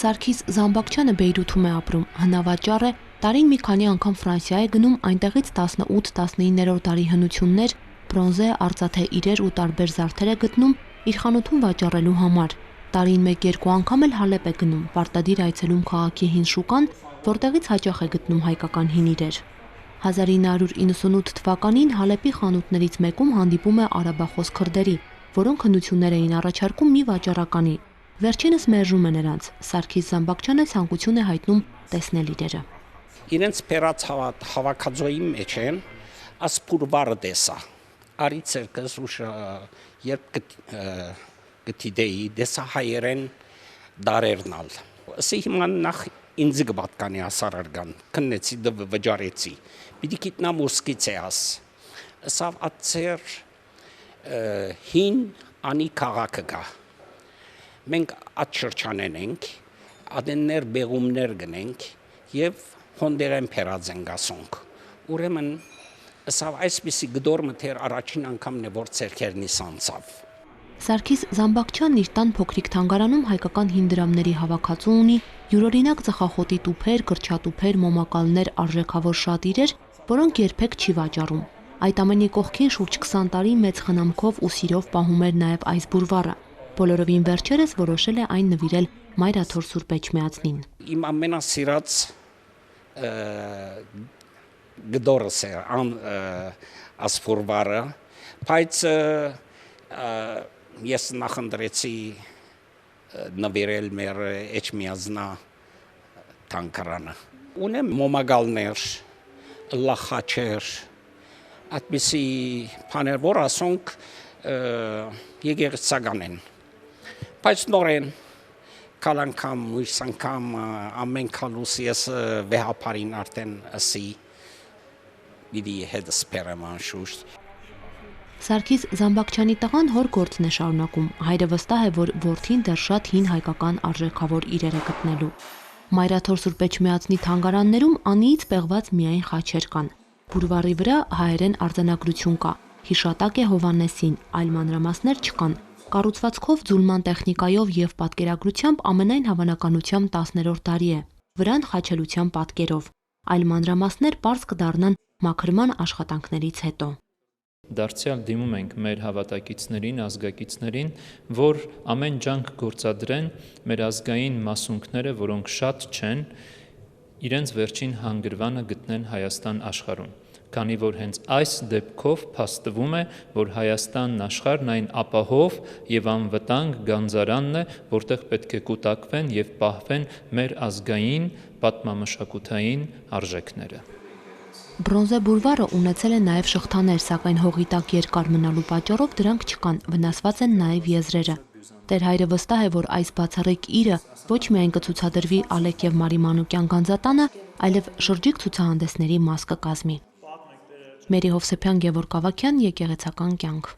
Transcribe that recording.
Սարգիս Զամբակչյանը Բեյրութում է ապրում, հնավաճառ է, տարին մի քանի անգամ Ֆրանսիա է գնում, այնտեղից 18-19-րդ դարի հնություններ, բրոնզե, արծաթե իրեր ու տարբեր զարդեր է գտնում իր խանութում վաճառելու համար։ Տարին 1-2 անգամ էլ Հալեբ է գնում, պարտադիր այցելում քաղաքի հին շուկան, որտեղից հաճախ է գտնում հայկական հին իրեր։ 1998 թվականին Հալեպի խանութներից մեկում հանդիպում է արաբախոս քրդերի, որոնք հնություններ էին առաջարկում մի վաճառականի։ Վերջինս մերժում է նրանց, Սարգիս Զամբակչյանը ցանկություն է հայտնում տեսնել իրերը։ Իրենց փերած հավաքածոյի մեջ են ասպուրվարը տեսա։ Արից երկս ուշ երբ գտիդեի դեսա հայերեն դարերնալ։ Ասի հիմա նախ ինձ գբատկանի ասարարգան, քննեցի դվ վճարեցի։ Պիտի գիտնամ ուսկից է աս։ Ասավ ացեր հին անի քաղաքը գա։ Մենք այդ շրջանեն ենք, ադեններ բեղումներ գնենք և հոնդերեն պերած ենք ասոնք։ Ուրեմն, ասավ այսպիսի գդորմը թեր առաջին անգամն է, որ ծերքերնիս անցավ։ Սարգիս Զամբակչյանն իր տան փոքրիկ թանգարանում հայկական հին դրամների հավաքածու ունի, յուրօրինակ ծխախոտի տուփեր, կրճատուփեր, մոմակալներ, արժեքավոր շատ իրեր, որոնք երբեք չի վաճառում։ Այդ ամենի կողքին շուրջ 20 տարի մեծ խնամքով ու սիրով պահում էր նաև այս բուրվարը։ Բոլորովին վերջերս որոշել է այն նվիրել Մայրաթոր Սուրբ Էջմիածնին։ Իմ ամենասիրած գդորս է ասպուրվարը, բայց ես նախընտրեցի նվիրել մեր Էջմիածնա թանգարանը։ Ունեմ մոմագալներ, լախաչեր, այդպիսի բաներ, որ ասոնք եկեղեցական են։ Բայց նորեն կալ անգամ, ույս անգամ ամեն քալուս ես վեհապարին արդեն ասի դիդի հետս պերեմ անշուշտ։ Սարգիս Զամբակչյանի տղան հոր գործն է շարունակում, հայրը վստահ է, որ որդին դեռ շատ հին հայկական արժեքավոր իրեր է գտնելու։ Մայրաթոր Սուրբ Էջմիածնի թանգարաններում անիից պեղված միայն խաչեր կան։ Բուրվարի վրա հայերեն արձանագրություն կա, հիշատակ է Հովհաննեսին, այլ մանրամասներ չկան։ Կառուցվածքով, ձուլման տեխնիկայով և պատկերագրությամբ ամենայն հավանականությամբ 10-րդ դարի է, վրան խաչելության պատկերով։ Այլ մանրամասներ պարզ կդառնան մաքրման աշխատանքներից հետո։ Դարձյալ դիմում ենք մեր հավատակիցներին, ազգակիցներին, որ ամեն ջանք գործադրեն մեր ազգային մասունքները, որոնք շատ չեն, իրենց վերջին հանգրվանը գտնեն Հայաստան աշխարհում, քանի որ հենց այս դեպքով փաստվում է, որ Հայաստանն աշխարհն այն ապահով եւ անվտանգ գանձարանն է, որտեղ պետք է կուտակվեն եւ պահվեն մեր ազգային պատմամշակութային արժեքները։ Բրոնզե բուրվարը ունեցել է նաև շղթաներ, սակայն հողի տակ երկար մնալու պատճառով դրանք չկան, վնասված են նաև եզրերը։ Տեր հայրը վստահ է, որ այս բացառիկ իրը ոչ միայն կցուցադրվի Ալեք եւ Մարի Մանուկյան գանձատանը, այլև շրջիկ ցուցահանդեսների մաս կկազմի։ Մերի Հովսեփյան, Գևորգ Ավագյան, Եկեղեցական կյանք։